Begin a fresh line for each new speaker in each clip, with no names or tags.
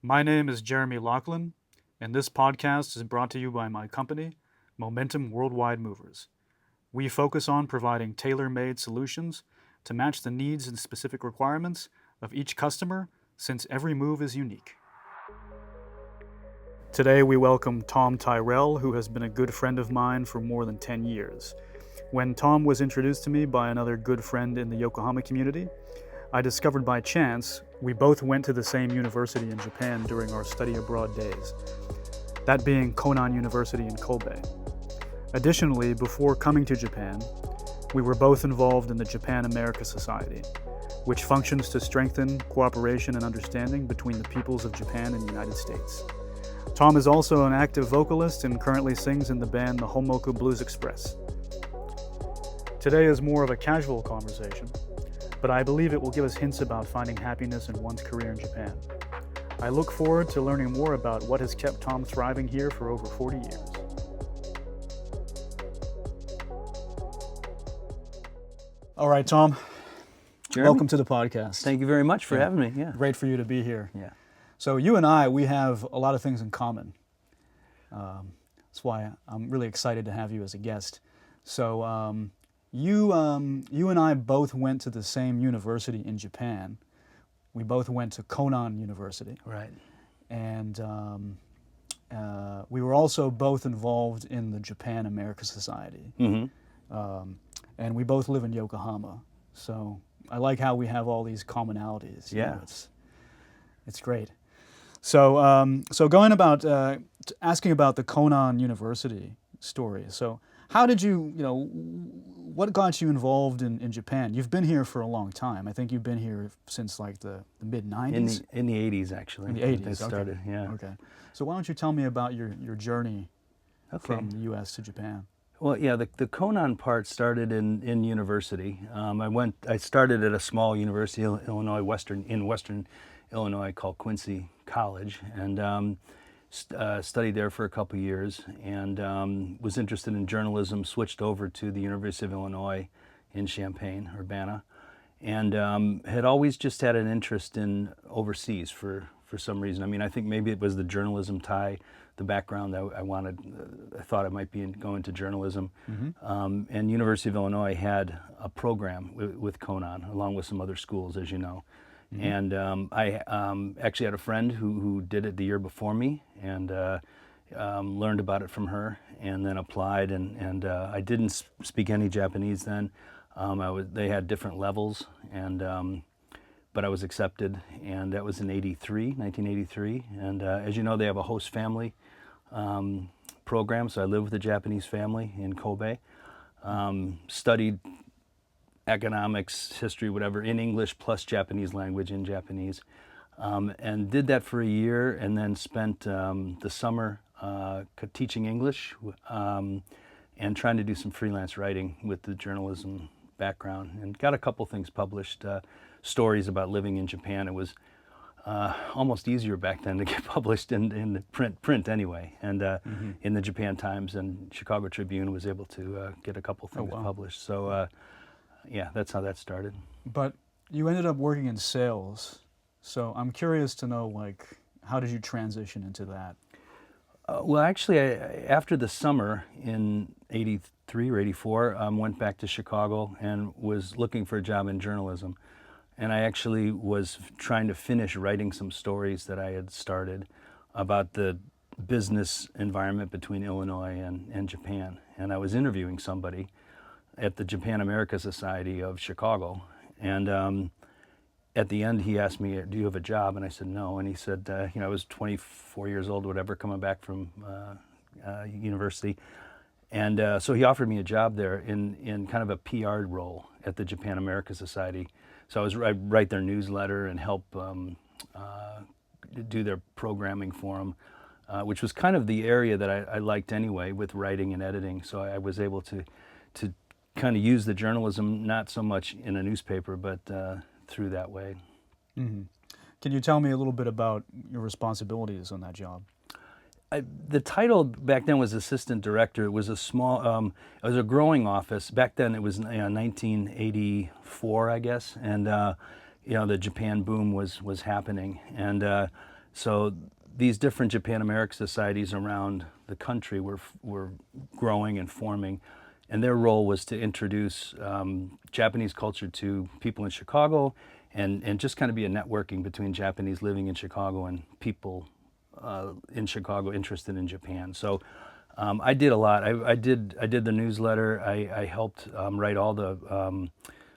My name is Jeremy Laughlin, and this podcast is brought to you by my company, Momentum Worldwide Movers. We focus on providing tailor-made solutions to match the needs and specific requirements of each customer, since every move is unique. Today we welcome Tom Tyrell, who has been a good friend of mine for more than 10 years. When Tom was introduced to me by another good friend in the Yokohama community, I discovered by chance we both went to the same university in Japan during our study abroad days, that being Konan University in Kobe. Additionally, before coming to Japan, we were both involved in the Japan-America Society, which functions to strengthen cooperation and understanding between the peoples of Japan and the United States. Tom is also an active vocalist and currently sings in the band the Honmoku Blue Express. Today is more of a casual conversation, but I believe it will give us hints about finding happiness in one's career in Japan. I look forward to learning more about what has kept Tom thriving here for over 40 years. All right, Tom.
Jeremy?
Welcome to the podcast.
Thank you very much for having me. Yeah.
Great for you to be here.
Yeah.
So you and I, we have a lot of things in common. That's why I'm really excited to have you as a guest. So you and I both went to the same university in Japan. We both went to Konan University.
Right.
And we were also both involved in the Japan-America Society.
Mm-hmm.
And we both live in Yokohama. So I like how we have all these commonalities.
Yeah.
You know, it's great. So going about, asking about the Konan University story. So how did you what got you involved in Japan? You've been here for a long time. I think you've been here since like the mid-90s?
In the 80s, actually.
In the 80s,
They started,
okay.
yeah.
Okay. So why don't you tell me about your journey
Okay.
from the U.S. to Japan?
Well, yeah, the Konan part started in university. I started at a small university, in western Illinois, called Quincy College, and studied there for a couple of years, and was interested in journalism. Switched over to the University of Illinois in Champaign-Urbana, and had always just had an interest in overseas for some reason. I mean, I think maybe it was the journalism tie, the background that I thought I might be going to journalism. Mm-hmm. And University of Illinois had a program with Konan, along with some other schools, as you know. Mm-hmm. And I actually had a friend who did it the year before me, and learned about it from her, and then applied. And I didn't speak any Japanese then. They had different levels, and but I was accepted, and that was in 1983. And as you know, they have a host family program, so I lived with a Japanese family in Kobe. Studied economics, history, whatever, in English plus Japanese language in Japanese, and did that for a year, and then spent the summer teaching English and trying to do some freelance writing with the journalism background, and got a couple things published, stories about living in Japan. It was almost easier back then to get published in print anyway, and mm-hmm. in the Japan Times and Chicago Tribune was able to get a couple things published. So yeah, that's how that started.
But you ended up working in sales, so I'm curious to know, like, how did you transition into that?
Well, actually, after the summer in 83 or 84, went back to Chicago and was looking for a job in journalism. And I actually was trying to finish writing some stories that I had started about the business environment between Illinois and Japan. And I was interviewing somebody at the Japan-America Society of Chicago. And at the end, he asked me, "Do you have a job?" And I said, "No." And he said, I was 24 years old, whatever, coming back from university. And so he offered me a job there in kind of a PR role at the Japan-America Society. So I write their newsletter and help do their programming for them, which was kind of the area that I liked anyway, with writing and editing. So I was able to kind of use the journalism, not so much in a newspaper, but through that way.
Mm-hmm. Can you tell me a little bit about your responsibilities on that job?
The title back then was assistant director. It was a small, it was a growing office. Back then it was 1984, I guess, and the Japan boom was happening, and So these different Japan American societies around the country were growing and forming, and their role was to introduce Japanese culture to people in Chicago, and just kind of be a networking between Japanese living in Chicago and people in Chicago interested in Japan. So I did a lot. I did the newsletter. I helped write all the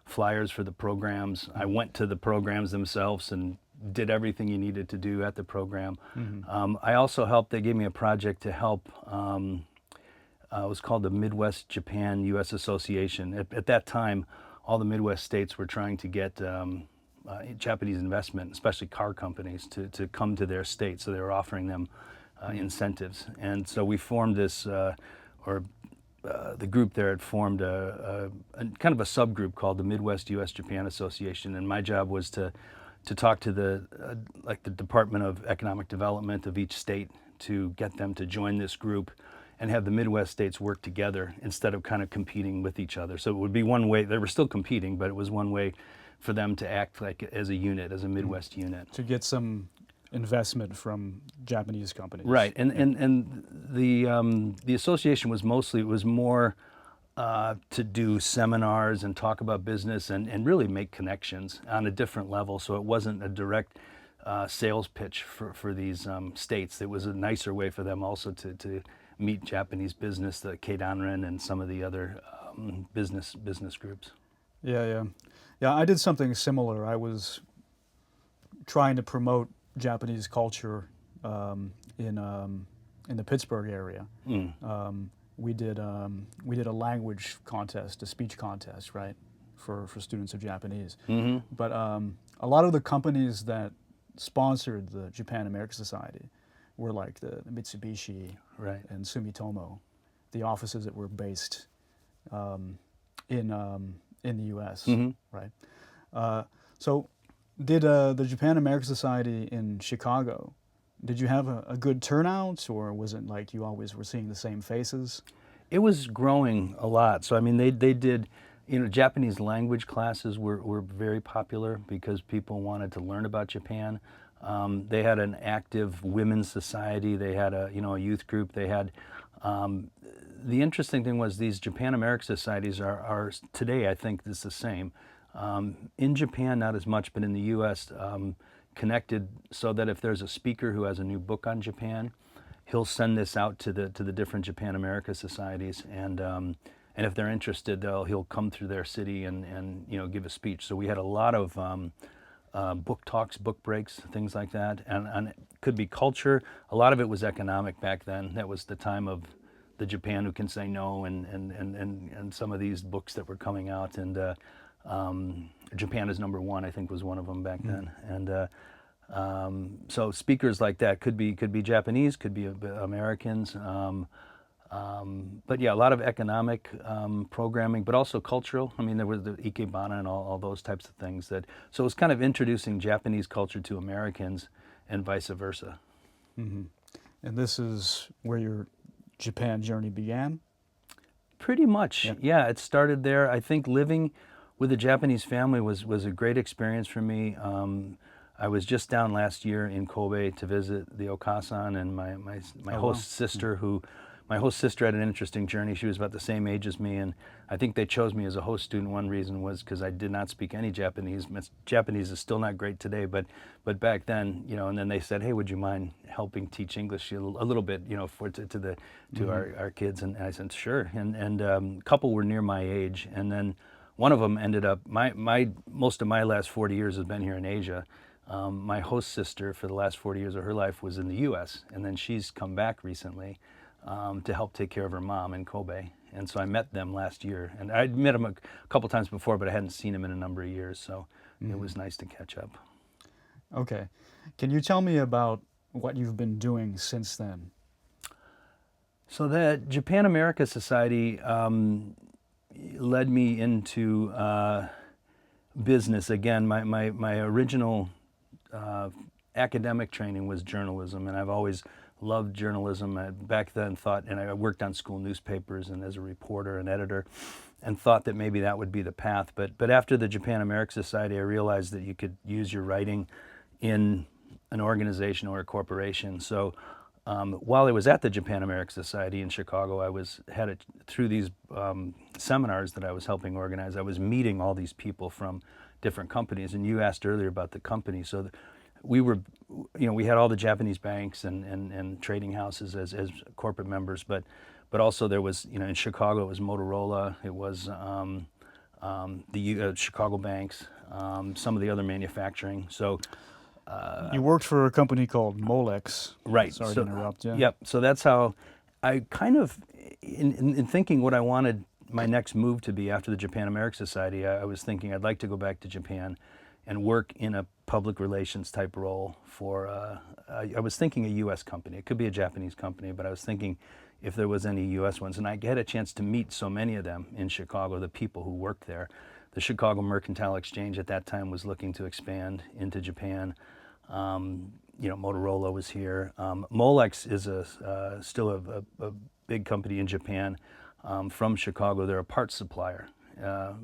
flyers for the programs. I went to the programs themselves and did everything you needed to do at the program. I also helped. They gave me a project to help. It was called the Midwest Japan U.S. Association. At that time, all the Midwest states were trying to get Japanese investment, especially car companies, to come to their state. So they were offering them incentives. And so we formed this, the group there had formed a kind of a subgroup called the Midwest U.S. Japan Association. And my job was to talk to the Department of Economic Development of each state to get them to join this group and have the Midwest states work together instead of kind of competing with each other. So it would be one way. They were still competing, but it was one way for them to act like as a unit, as a Midwest unit.
To get some investment from Japanese companies.
Right, and the association was more to do seminars and talk about business and really make connections on a different level. So it wasn't a direct sales pitch for these states. It was a nicer way for them also to meet Japanese business, the Keidanren and some of the other business groups.
Yeah. I did something similar. I was trying to promote Japanese culture in the Pittsburgh area. We did a language contest, a speech contest, right, for students of Japanese. But a lot of the companies that sponsored the Japan American Society were like the Mitsubishi,
right,
and Sumitomo, the offices that were based in the U.S. Right. So did the Japan American Society in Chicago, did you have a good turnout, or was it like you always were seeing the same faces?
It was growing a lot. So I mean, they did, Japanese language classes were very popular because people wanted to learn about Japan. They had an active women's society. They had a youth group. They had the interesting thing was these Japan American societies are today, I think, is the same. In Japan, not as much, but in the U.S., connected so that if there's a speaker who has a new book on Japan, he'll send this out to the different Japan America societies, and if they're interested, he'll come through their city and give a speech. So we had a lot of book talks, book breaks, things like that, and it could be culture. A lot of it was economic back then. That was the time of the Japan Who Can Say No and some of these books that were coming out, and Japan is Number One, I think, was one of them back then. And so speakers like that could be Japanese, could be Americans, but yeah, a lot of economic programming, but also cultural. I mean, there was the ikebana and all those types of things. So it was kind of introducing Japanese culture to Americans and vice versa.
And this is where your Japan journey began?
Pretty much, yeah. It started there. I think living with a Japanese family was a great experience for me. I was just down last year in Kobe to visit the Okasan and my host sister, my host sister had an interesting journey. She was about the same age as me, and I think they chose me as a host student. One reason was because I did not speak any Japanese. Japanese is still not great today, but back then, and then they said, hey, would you mind helping teach English a little bit, to our kids? And I said, sure. And a couple were near my age, and then one of them ended up, most of my last 40 years has been here in Asia. My host sister for the last 40 years of her life was in the U.S., and then she's come back recently to help take care of her mom in Kobe. And so I met them last year. And I'd met them a couple times before, but I hadn't seen them in a number of years. So it was nice to catch up.
Okay. Can you tell me about what you've been doing since then?
So the Japan America Society led me into business. Again, my original academic training was journalism, and I've always loved journalism. I back then and I worked on school newspapers and as a reporter and editor, and thought that maybe that would be the path. But after the Japan American Society, I realized that you could use your writing in an organization or a corporation. So while I was at the Japan American Society in Chicago, I was had through these seminars that I was helping organize. I was meeting all these people from different companies. And you asked earlier about the company. So we were, we had all the Japanese banks and trading houses as corporate members, but also there was, in Chicago it was Motorola, it was the Chicago banks, some of the other manufacturing. So
you worked for a company called Molex.
Right.
Sorry to interrupt you.
Yep. So that's how I kind of, in thinking what I wanted my next move to be after the Japan American Society, I was thinking I'd like to go back to Japan and work in a public relations type role for, I was thinking a U.S. company. It could be a Japanese company, but I was thinking if there was any U.S. ones. And I had a chance to meet so many of them in Chicago, the people who worked there. The Chicago Mercantile Exchange at that time was looking to expand into Japan. Motorola was here. Molex is still a big company in Japan from Chicago. They're a parts supplier.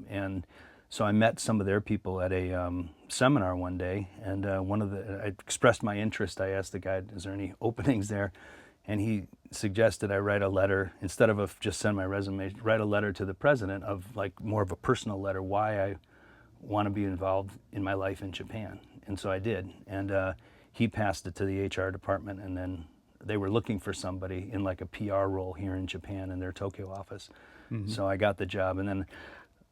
And so I met some of their people at a seminar one day, and I expressed my interest. I asked the guy, is there any openings there? And he suggested I write a letter, instead of just send my resume, write a letter to the president of like more of a personal letter, why I want to be involved in my life in Japan. And so I did. And he passed it to the HR department, and then they were looking for somebody in like a PR role here in Japan in their Tokyo office. Mm-hmm. So I got the job, and then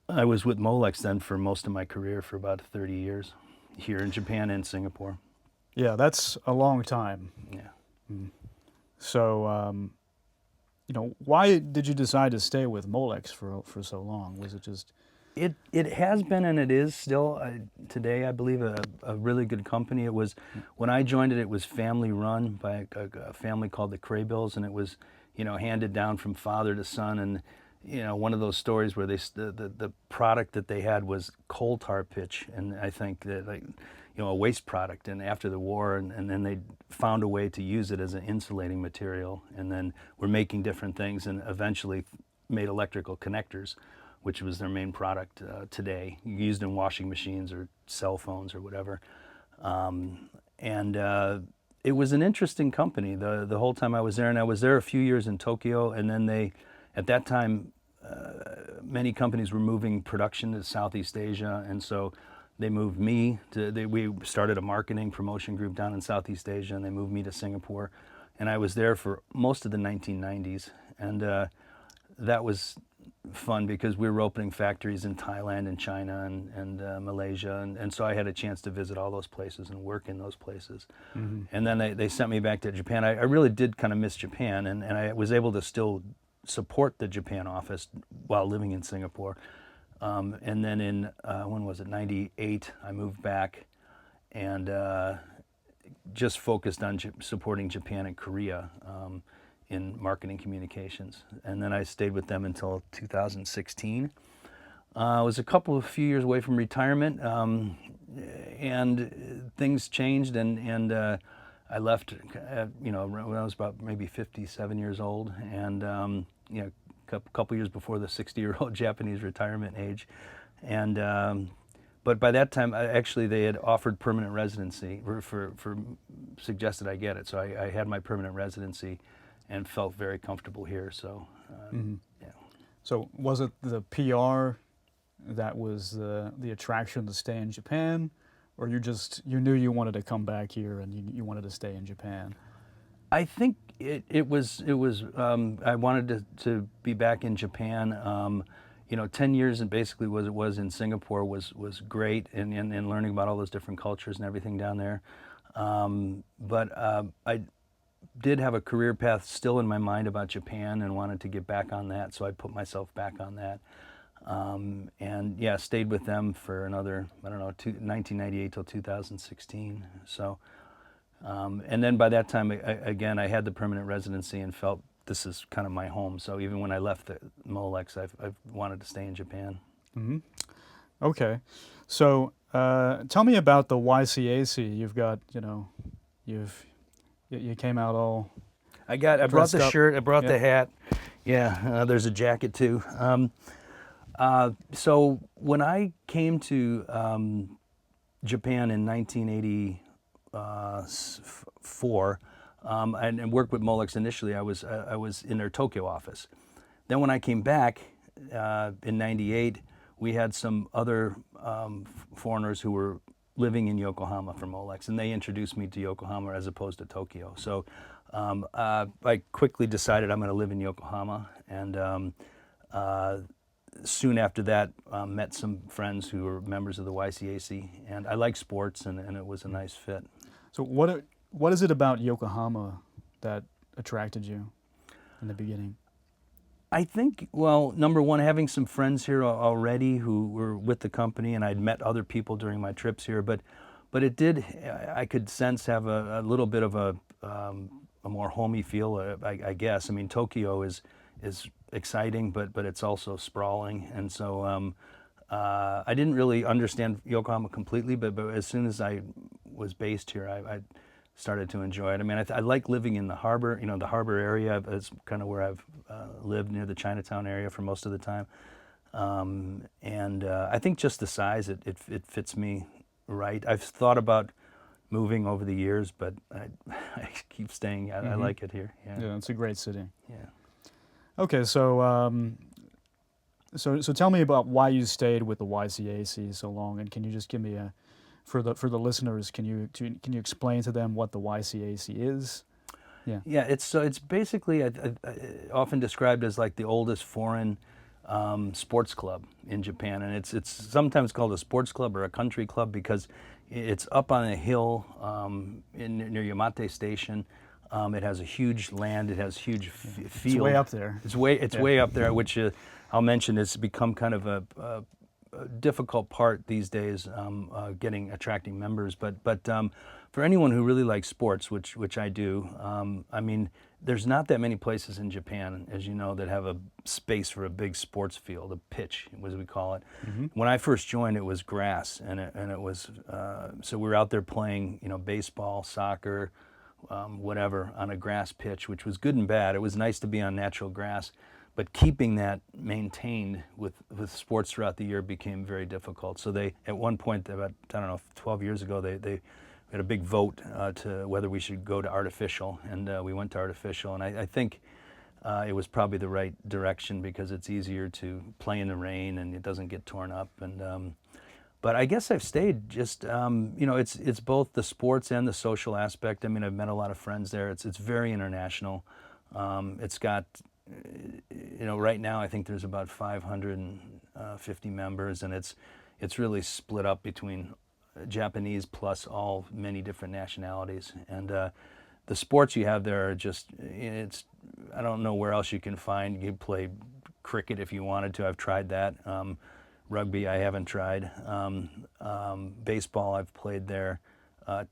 I was with Molex then for most of my career for about 30 years here in Japan and Singapore.
Yeah, that's a long time.
Yeah.
Mm. So, why did you decide to stay with Molex for so long? Was it just...
It has been, and it is still today, I believe, a really good company. It was, when I joined it, it was family run by a family called the Craybills, and it was, handed down from father to son. And, one of those stories where the product that they had was coal tar pitch, and I think that a waste product. And after the war, and then they found a way to use it as an insulating material, and then were making different things, and eventually made electrical connectors, which was their main product today, used in washing machines or cell phones or whatever. It was an interesting company the whole time I was there, and I was there a few years in Tokyo, and then at that time, many companies were moving production to Southeast Asia, and so they moved me we started a marketing promotion group down in Southeast Asia, and they moved me to Singapore, and I was there for most of the 1990s, and that was fun because we were opening factories in Thailand and China and Malaysia, and so I had a chance to visit all those places and work in those places. Mm-hmm. And then they sent me back to Japan. I really did kind of miss Japan, and I was able to still support the Japan office while living in Singapore. And then in, when was it, 98, I moved back and just focused on supporting Japan and Korea in marketing communications. And then I stayed with them until 2016. I was a few years away from retirement, and things changed, and I left when I was about maybe 57 years old, and a couple years before the 60-year-old Japanese retirement age. And but by that time, they had offered permanent residency, suggested I get it. So I had my permanent residency and felt very comfortable here. So,
mm-hmm.
Yeah.
So was it the PR that was the attraction to stay in Japan, or you knew you wanted to come back here and you wanted to stay in Japan?
I think it was I wanted to be back in Japan. 10 years and basically what it was in Singapore was great, and learning about all those different cultures and everything down there. But I did have a career path still in my mind about Japan and wanted to get back on that, so I put myself back on that. And yeah, stayed with them for another, 1998 till 2016. So, and then by that time, I had the permanent residency and felt this is kind of my home. So even when I left the Molex, I've wanted to stay in Japan.
Mm-hmm. Okay. So tell me about the YCAC. You've got, you came out all...
I brought the shirt, I brought
Yeah.
the hat. Yeah, there's a jacket too. So when I came to Japan in 1980, 04, and worked with Molex initially. I was in their Tokyo office. Then when I came back in '98, we had some other foreigners who were living in Yokohama from Molex, and they introduced me to Yokohama as opposed to Tokyo. So I quickly decided I'm going to live in Yokohama, and soon after that met some friends who were members of the YCAC, and I like sports, and it was a nice fit.
So what is it about Yokohama that attracted you in the beginning?
I think, well, number one, having some friends here already who were with the company, and I'd met other people during my trips here, but it did, I could sense, have a little bit of a more homey feel, I guess. I mean, Tokyo is exciting, but it's also sprawling, and so I didn't really understand Yokohama completely, but as soon as I was based here, I started to enjoy it. I mean, I like living in the harbor. You know, the harbor area is kind of where I've lived, near the Chinatown area for most of the time. And I think just the size, it fits me right. I've thought about moving over the years, but I keep staying. I like it here.
Yeah, it's a great city.
Yeah.
Okay, so so tell me about why you stayed with the YCAC so long, and can you just give me for the listeners, can you explain to them what the YCAC is? Yeah.
Yeah, it's basically often described as like the oldest foreign sports club in Japan, and it's sometimes called a sports club or a country club because it's up on a hill near Yamate Station. It has a huge land. It has huge field.
It's way up there.
It's way up there, which I'll mention has become kind of a difficult part these days, attracting members. But for anyone who really likes sports, which I do, I mean, there's not that many places in Japan, as you know, that have a space for a big sports field, a pitch, as we call it. Mm-hmm. When I first joined, it was grass, and it was so we were out there playing, baseball, soccer, whatever, on a grass pitch, which was good and bad. It was nice to be on natural grass. But keeping that maintained with sports throughout the year became very difficult. So they, at one point, about 12 years ago, they had a big vote to whether we should go to artificial, and we went to artificial. And I think it was probably the right direction because it's easier to play in the rain and it doesn't get torn up. And but I guess I've stayed just it's both the sports and the social aspect. I mean, I've met a lot of friends there. It's very international. It's got right now I think there's about 550 members, and it's really split up between Japanese plus many different nationalities. And the sports you have there are just, I don't know where else you can find. You play cricket if you wanted to. I've tried that. Rugby I haven't tried. Baseball I've played there.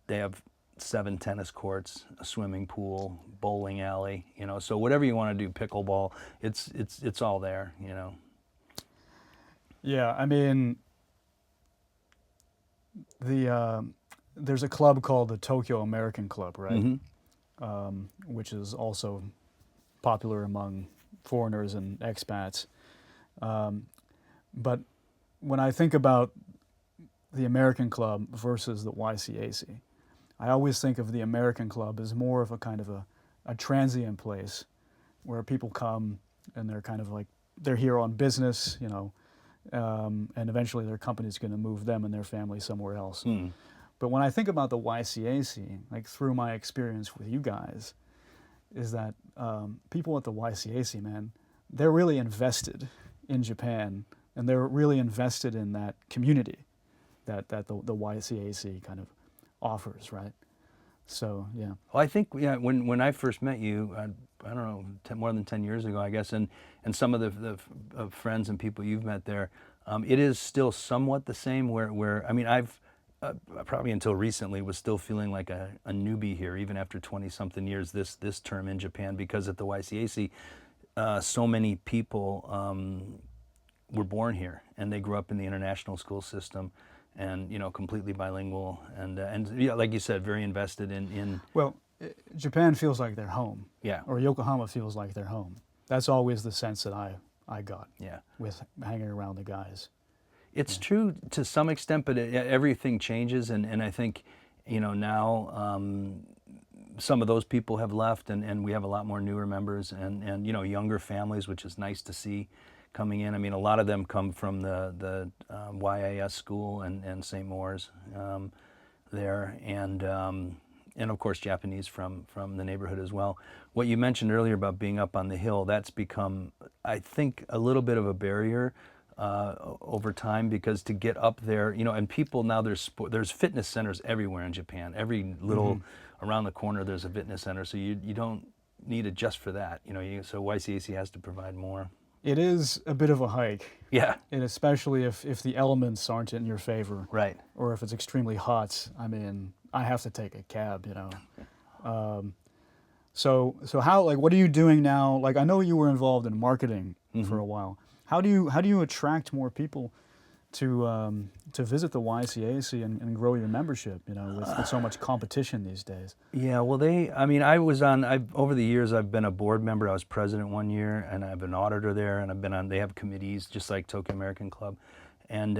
They have 7 tennis courts, a swimming pool, bowling alley, so whatever you want to do, pickleball, it's all there,
Yeah, I mean, there's a club called the Tokyo American Club, right? Mm-hmm. Which is also popular among foreigners and expats. But when I think about the American Club versus the YCAC, I always think of the American Club as more of a kind of a transient place where people come and they're kind of like, they're here on business, and eventually their company's going to move them and their family somewhere else. Mm. But when I think about the YCAC, like through my experience with you guys, is that people at the YCAC, man, they're really invested in Japan, and they're really invested in that community that the YCAC kind of offers, right? So, yeah.
Well, I think, when I first met you, I don't know, more than 10 years ago, I guess, and some of the friends and people you've met there, it is still somewhat the same where I mean, I've probably until recently was still feeling like a newbie here, even after 20-something years this term in Japan, because at the YCAC, so many people were born here, and they grew up in the international school system, and completely bilingual, and yeah, like you said, very invested in.
Well, Japan feels like their home.
Yeah.
Or Yokohama feels like their home. That's always the sense that I got.
Yeah.
With hanging around the guys.
It's true to some extent, but everything changes, and I think now some of those people have left, and we have a lot more newer members and younger families, which is nice to see coming in. I mean, a lot of them come from the YAS school and St. Moore's there, and of course Japanese from the neighborhood as well. What you mentioned earlier about being up on the hill, that's become, I think, a little bit of a barrier over time, because to get up there, and people now, there's fitness centers everywhere in Japan. Every little around the corner there's a fitness center, so you don't need it just for that. So YCAC has to provide more.
It is a bit of a hike.
Yeah.
And especially if the elements aren't in your favor.
Right.
Or if it's extremely hot. I mean, I have to take a cab, So how, like, what are you doing now? Like, I know you were involved in marketing for a while. How do you attract more people to visit the YCAC and grow your membership, with so much competition these days?
Yeah, well, over the years, I've been a board member. I was president one year, and I've been auditor there, and they have committees, just like Tokyo American Club. And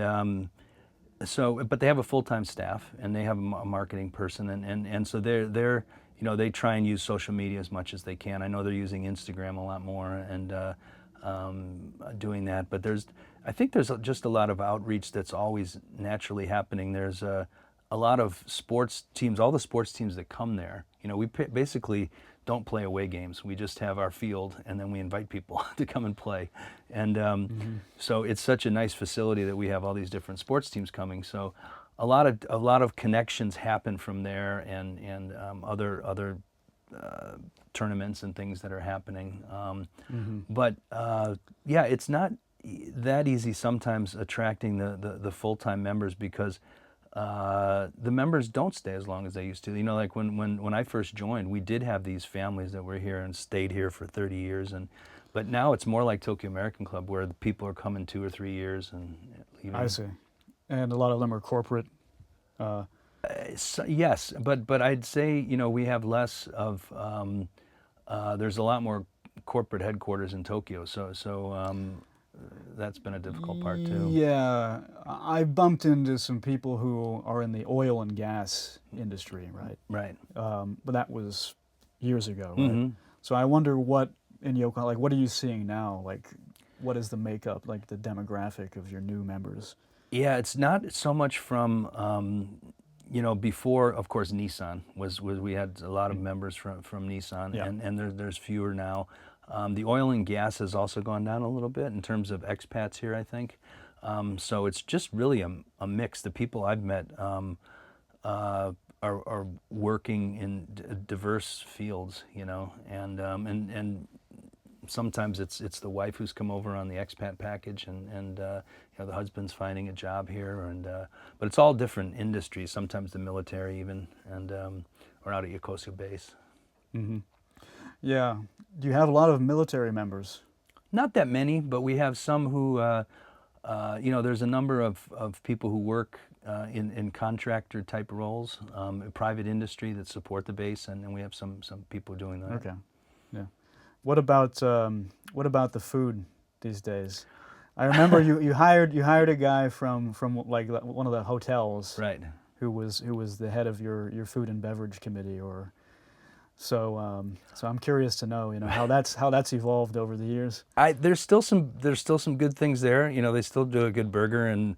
but they have a full-time staff, and they have a marketing person, and so they're they try and use social media as much as they can. I know they're using Instagram a lot more, and doing that, but I think there's just a lot of outreach that's always naturally happening. There's a lot of sports teams, all the sports teams that come there, we basically don't play away games. We just have our field, and then we invite people to come and play. And so it's such a nice facility that we have all these different sports teams coming. So a lot of connections happen from there, and other tournaments and things that are happening. But yeah, it's not that easy sometimes attracting the full-time members, because the members don't stay as long as they used to. Like when I first joined, we did have these families that were here and stayed here for 30 years, but now it's more like Tokyo American Club, where the people are coming 2 or 3 years and leaving.
I see. And a lot of them are corporate.
Yes, but I'd say we have less of. There's a lot more corporate headquarters in Tokyo, so that's been a difficult part too.
Yeah, I bumped into some people who are in the oil and gas industry, right?
Right.
But that was years ago, right? So I wonder what in Yokohama, like, what are you seeing now? Like, what is the makeup, like the demographic of your new members?
Yeah, it's not so much from. Before, of course, Nissan was we had a lot of members from Nissan,
Yeah.
and there's fewer now. The oil and gas has also gone down a little bit in terms of expats here, I think. So it's just really a mix. The people I've met are working in diverse fields, and sometimes it's the wife who's come over on the expat package, and the husband's finding a job here, but it's all different industries. Sometimes the military even, and or out at Yokosu base.
Yeah. Do you have a lot of military members?
Not that many, but we have some who, there's a number of people who work in contractor type roles, private industry that support the base, and we have some people doing that.
Okay. Yeah. What about the food these days? I remember you hired a guy from like one of the hotels,
Right?
Who was the head of your food and beverage committee, or so. So I'm curious to know, how that's evolved over the years.
There's still some good things there. They still do a good burger and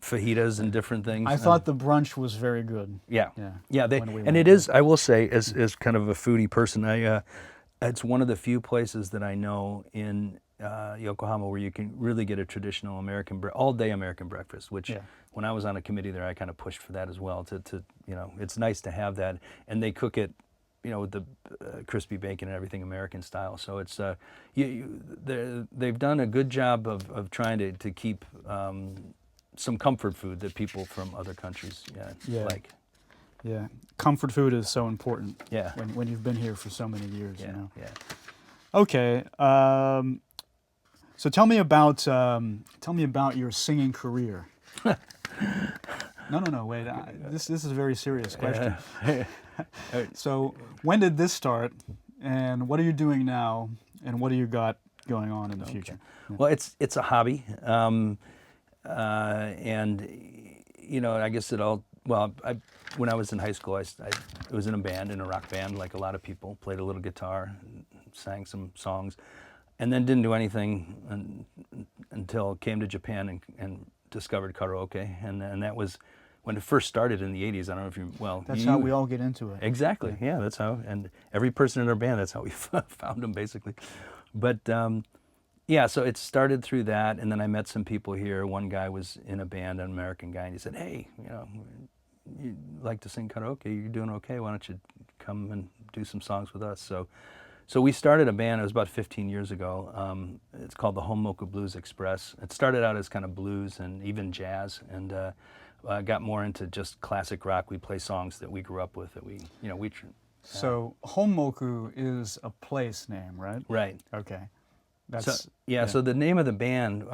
fajitas and different things.
I thought the brunch was very good.
Yeah.
Yeah.
It is. I will say, as kind of a foodie person, it's one of the few places that I know in Yokohama where you can really get a traditional all-day American breakfast, which when I was on a committee there, I kind of pushed for that as well. It's nice to have that, and they cook it, with the crispy bacon and everything American style. So it's they've done a good job of trying to keep some comfort food that people from other countries like.
Yeah, comfort food is so important.
Yeah.
When you've been here for so many years.
Yeah.
Okay. So tell me about your singing career. No. Wait. This is a very serious question. So when did this start, and what are you doing now, and what do you got going on in the future? Yeah.
Well, it's a hobby, and I guess it all well, when I was in high school, I was in a band, in a rock band, like a lot of people. Played a little guitar, sang some songs, and then didn't do anything until came to Japan and discovered karaoke, and that was when it first started in the 80s. I don't know if
That's how we all get into it.
Exactly, yeah, that's how, and every person in our band, that's how we found them, basically. But yeah, so it started through that, and then I met some people here. One guy was in a band, an American guy, and he said, hey, you like to sing karaoke, you're doing okay, why don't you come and do some songs with us? So we started a band, it was about 15 years ago. It's called the Honmoku Blue Express. It started out as kind of blues and even jazz, and got more into just classic rock. We play songs that we grew up with, that
So Honmoku is a place name, right?
Right.
Okay.
So the name of the band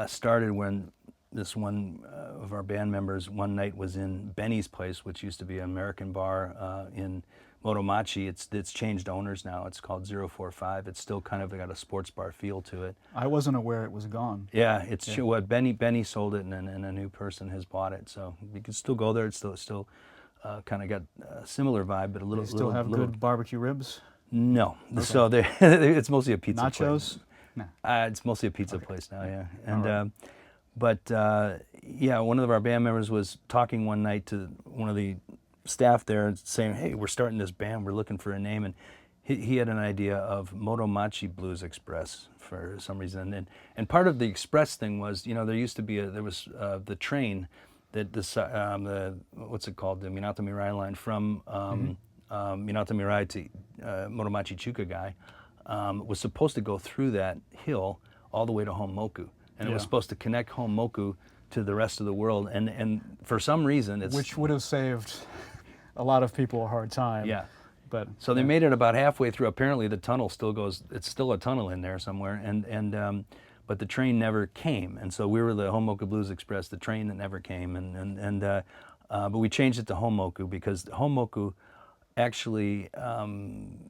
started when this one of our band members one night was in Benny's Place, which used to be an American bar in Motomachi. It's changed owners now. It's called 045. It's still kind of got a sports bar feel to it.
I wasn't aware it was gone.
Yeah, what Benny sold it, and a new person has bought it. So you can still go there. It's still kind of got a similar vibe, but a little.
They still have good barbecue ribs?
No. Okay. So it's mostly a pizza
Nachos?
place.
No.
It's mostly a pizza place now, yeah. And yeah, one of our band members was talking one night to one of the staff there and saying, hey, we're starting this band, we're looking for a name, and he had an idea of Motomachi Blues Express for some reason. And part of the express thing was, there used to be the train that what's it called, the Minato Mirai line from Minato Mirai to Motomachi Chukagai was supposed to go through that hill all the way to Honmoku, and it was supposed to connect Honmoku to the rest of the world, and for some reason
which would have saved a lot of people a hard time.
Yeah.
But
so they made it about halfway through. Apparently the tunnel still goes, it's still a tunnel in there somewhere, but the train never came, and so we were the Honmoku Blues Express, the train that never came, but we changed it to Honmoku because Honmoku actually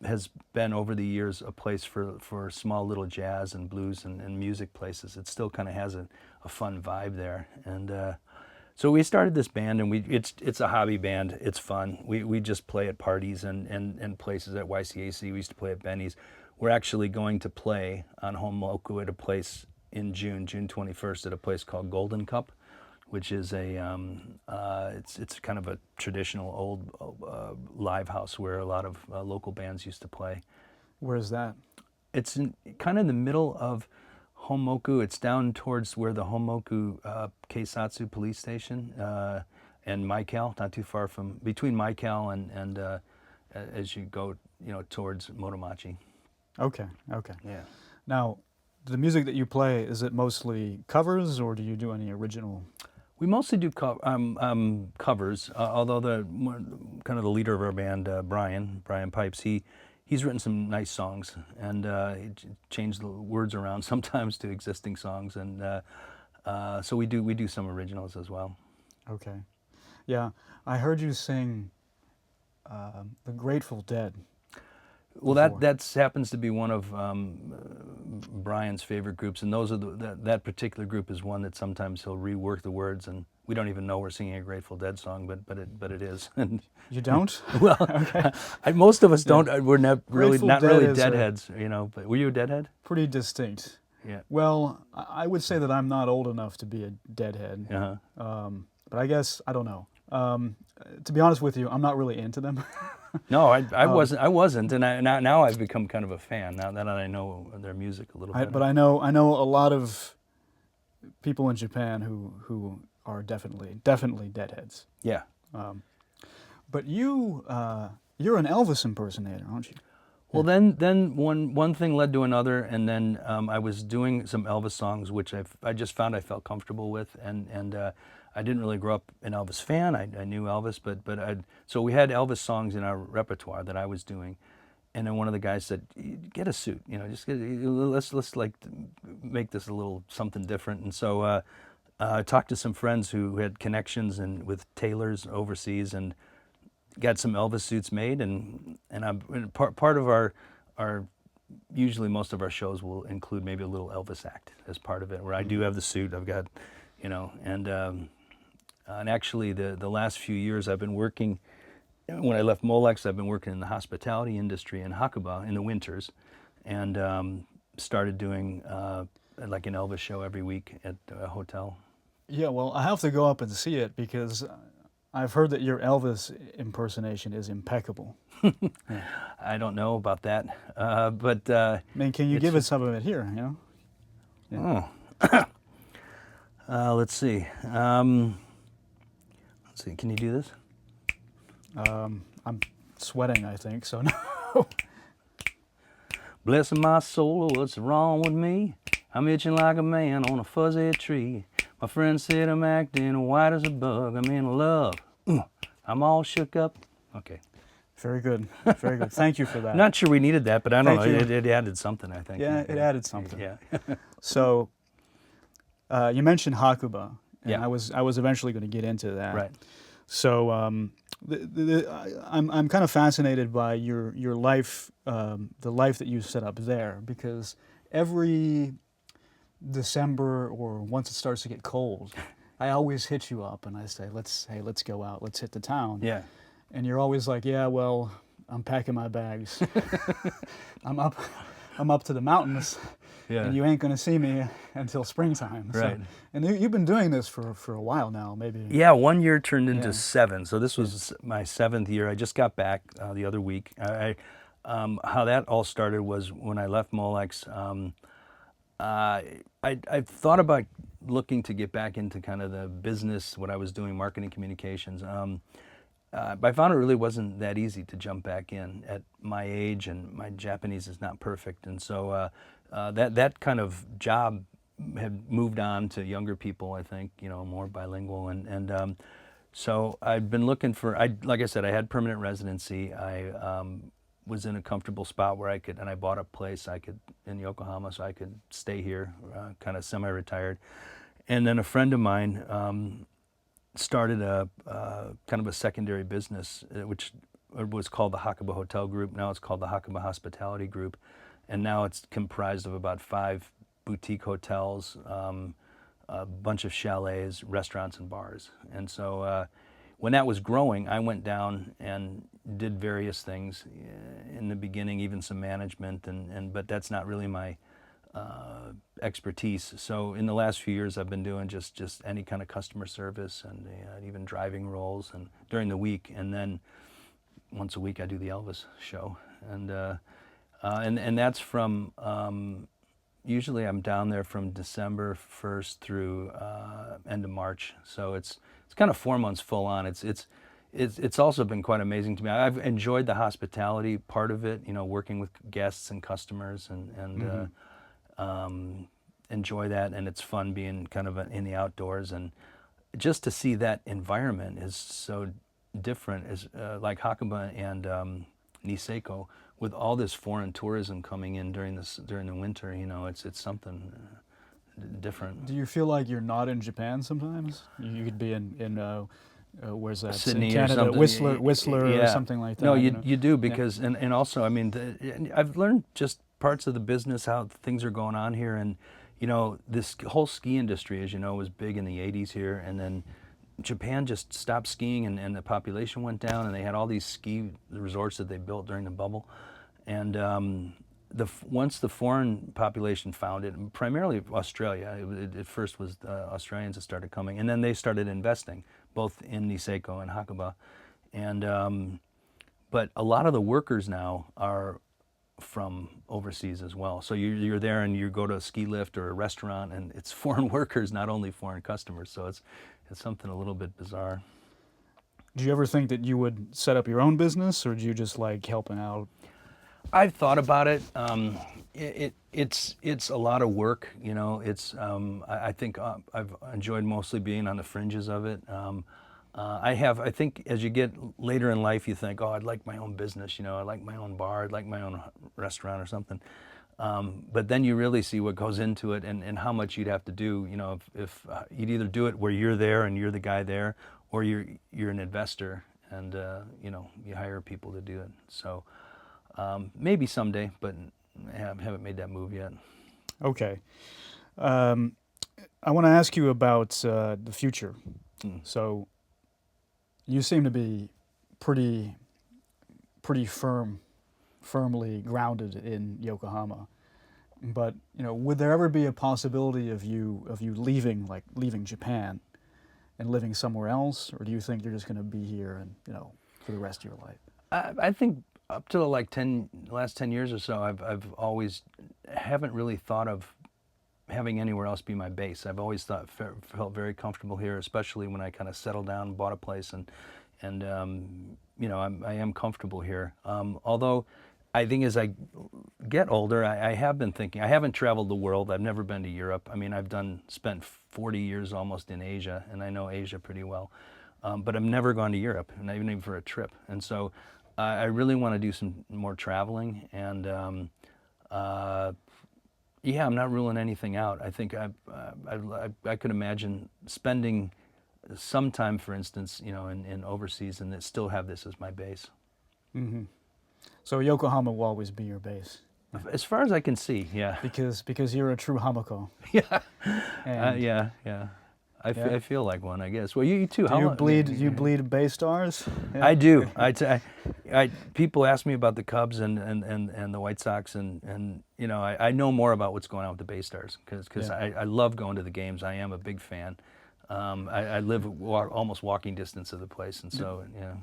has been over the years a place for small little jazz and blues and music places. It still kind of has a fun vibe there, and so we started this band, and it's a hobby band. It's fun. We just play at parties and places at YCAC. We used to play at Benny's. We're actually going to play on Honmoku at a place in June 21st, at a place called Golden Cup, which is it's kind of a traditional old live house where a lot of local bands used to play.
Where's that?
It's kind of in the middle of Honmoku. It's down towards where the Honmoku Keisatsu police station and Maikal, not too far from, between Maikal and as you go, towards Motomachi.
Okay.
Yeah.
Now, the music that you play, is it mostly covers, or do you do any original?
We mostly do covers, although the leader of our band, Brian Pipes, he's written some nice songs, and he changed the words around sometimes to existing songs, and so we do some originals as well.
Okay, yeah, I heard you sing the Grateful Dead.
Well, that happens to be one of Brian's favorite groups, and those are that particular group is one that sometimes he'll rework the words, and we don't even know we're singing a Grateful Dead song, but it is.
You don't?
Well,
okay.
Most of us don't. We're not really
Dead
deadheads, But were you a deadhead?
Pretty distinct.
Yeah.
Well, I would say that I'm not old enough to be a deadhead. But I guess I don't know. To be honest with you, I'm not really into them.
No, I wasn't, and now I've become kind of a fan now that I know their music a little bit.
But I know a lot of people in Japan who are definitely deadheads.
Yeah.
But you're an Elvis impersonator, aren't you?
Well, then one thing led to another, and then I was doing some Elvis songs, which I just found I felt comfortable with, and I didn't really grow up an Elvis fan. I knew Elvis, so we had Elvis songs in our repertoire that I was doing, and then one of the guys said, "Get a suit, let's like make this a little something different." And so I talked to some friends who had connections with tailors overseas, and got some Elvis suits made, and part of our usually most of our shows will include maybe a little Elvis act as part of it, where I do have the suit. I've got, and And actually, the last few years I've been working, when I left Molex, I've been working in the hospitality industry in Hakuba in the winters, and started doing like an Elvis show every week at a hotel.
Yeah, well, I have to go up and see it because I've heard that your Elvis impersonation is impeccable. Yeah.
I don't know about that, but
I mean, can you give us some of it here? You know? Yeah.
Oh, let's see. Let's see. Can you do this?
I'm sweating, I think, so no.
Bless my soul, what's wrong with me? I'm itching like a man on a fuzzy tree. My friend said I'm acting white as a bug. I'm in love. I'm all shook up. Okay.
Very good. Very good. Thank you for that.
Not sure we needed that, but I don't
Thank
know.
you.
It added something, I think.
Yeah, it added something.
Yeah.
So, you mentioned Hakuba, and
Yeah.
I was eventually going to get into that.
Right.
So, I'm kind of fascinated by your life, the life that you set up there, because every December or once it starts to get cold, I always hit you up and I say, let's go out, let's hit the town.
Yeah.
And you're always like, yeah, well, I'm packing my bags. I'm up to the mountains,
Yeah.
and you ain't gonna see me until springtime.
Right.
So, and you've been doing this for a while now, maybe.
Yeah, 1 year turned into
Yeah.
7. So this was my 7th year. I just got back the other week. How that all started was when I left Molex. I thought about looking to get back into kind of the business, what I was doing, marketing communications. But I found it really wasn't that easy to jump back in at my age, and my Japanese is not perfect. And so that kind of job had moved on to younger people, I think, more bilingual. And so I'd been looking for, like I said, I had permanent residency. I was in a comfortable spot where and I bought a place in Yokohama so I could stay here, kind of semi-retired. And then a friend of mine started a kind of a secondary business, which was called the Hakuba Hotel Group. Now it's called the Hakuba Hospitality Group. And now it's comprised of about 5 boutique hotels, a bunch of chalets, restaurants, and bars. And so when that was growing, I went down and did various things in the beginning, even some management, but that's not really my expertise. So in the last few years, I've been doing just any kind of customer service and even driving roles and during the week. And then once a week, I do the Elvis show, and that's from usually I'm down there from December 1st through end of March. So it's kind of 4 months full on. It's also been quite amazing to me. I've enjoyed the hospitality part of it, working with guests and customers, and enjoy that. And it's fun being kind of in the outdoors, and just to see that environment is so different. As like Hakuba and Niseko, with all this foreign tourism coming in during the winter, it's something different.
Do you feel like you're not in Japan sometimes? You could be in where's that?
Sydney
in Canada,
or
something. Whistler
yeah.
or something like that.
No, you do, because and also, I mean, I've learned just parts of the business, how things are going on here, and this whole ski industry, as you know, was big in the 80s here, and then Japan just stopped skiing, and the population went down, and they had all these ski resorts that they built during the bubble, and once the foreign population found it, primarily Australia, it first was the Australians that started coming, and then they started investing, both in Niseko and Hakuba, and but a lot of the workers now are from overseas as well. So you're there and you go to a ski lift or a restaurant, and it's foreign workers, not only foreign customers. So it's something a little bit bizarre.
Do you ever think that you would set up your own business, or do you just like helping out?
I've thought about it. It's a lot of work, I think I've enjoyed mostly being on the fringes of it. I think as you get later in life, you think, I'd like my own business, I'd like my own bar, I'd like my own restaurant or something. But then you really see what goes into it, and how much you'd have to do, if you'd either do it where you're there and you're the guy there, or you're an investor and, you hire people to do it. So maybe someday, but I haven't made that move yet.
Okay. I want to ask you about the future. So you seem to be pretty firmly grounded in Yokohama. But would there ever be a possibility of you leaving Japan and living somewhere else, or do you think you're just going to be here and for the rest of your life?
I think up to like last 10 years or so, I've always haven't really thought of having anywhere else be my base. I've always felt very comfortable here, especially when I kind of settled down and bought a place, and I am comfortable here. Although I think as I get older, I have been thinking. I haven't traveled the world. I've never been to Europe. I mean, I've spent 40 years almost in Asia, and I know Asia pretty well. But I've never gone to Europe, not even for a trip. And so I really want to do some more traveling. And yeah, I'm not ruling anything out. I think I could imagine spending some time, for instance, in overseas, and still have this as my base.
Mm-hmm. So Yokohama will always be your base,
as far as I can see. Yeah.
Because you're a true Hamako.
Yeah.
And
yeah. I feel like one, I guess. Well, you too.
Do you bleed Bay Stars? Yeah.
I do. People ask me about the Cubs and the White Sox, and I know more about what's going on with the Bay Stars because I love going to the games. I am a big fan. I live almost walking distance of the place, and so yeah.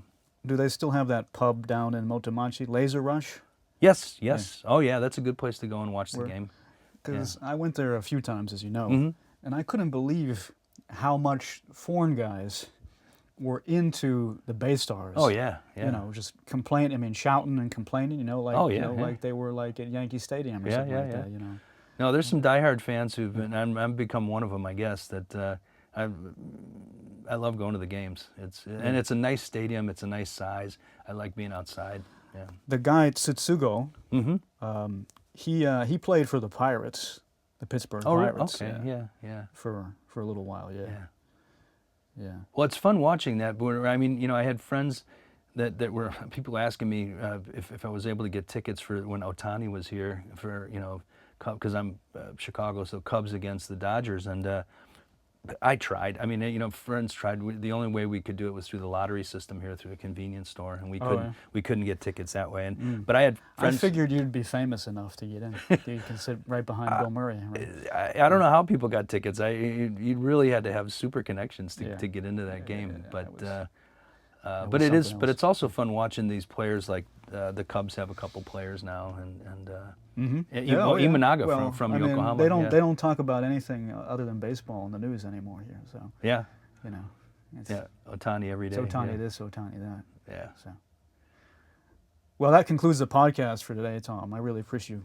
Do they still have that pub down in Motomachi, Laser Rush?
Yes. Yeah. Oh yeah, that's a good place to go and watch the game.
Because I went there a few times, as you know, and I couldn't believe how much foreign guys were into the Bay Stars.
Oh yeah.
Just shouting and complaining. Like they were like at Yankee Stadium or something like that.
No, there's some diehard fans who've been. I've become one of them, I guess. That I love going to the games. And it's a nice stadium. It's a nice size. I like being outside. Yeah.
The guy Tsutsugo, he played for the Pirates, the Pittsburgh Pirates.
Okay. Yeah.
For a little while. Yeah.
Well, it's fun watching that. I had friends that were people asking me if I was able to get tickets for when Ohtani was here for because I'm Chicago, so Cubs against the Dodgers, and I tried. Friends tried. The only way we could do it was through the lottery system here, through a convenience store, and we couldn't get tickets that way. But I had friends.
I figured you'd be famous enough to get in. You can sit right behind Bill Murray. Right?
I don't know how people got tickets. You really had to have super connections to get into that game. But it's also fun watching these players. Like the Cubs have a couple players now, and Imanaga from Yokohama.
They don't talk about anything other than baseball in the news anymore here. So
yeah,
it's
Ohtani every day.
It's Ohtani this, Ohtani that.
Yeah.
So well, that concludes the podcast for today, Tom. I really appreciate you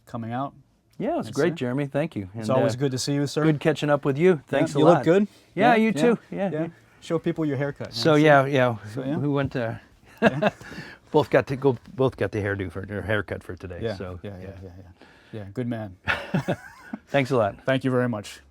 coming out.
Yeah, it's great, Jeremy. Thank you.
It's always good to see you, sir.
Good catching up with you. Thanks a lot.
You look good.
Yeah, you too. Yeah.
Show people your haircut.
So we went to both got the hairdo for their haircut for today.
Yeah. Good man.
Thanks a lot.
Thank you very much.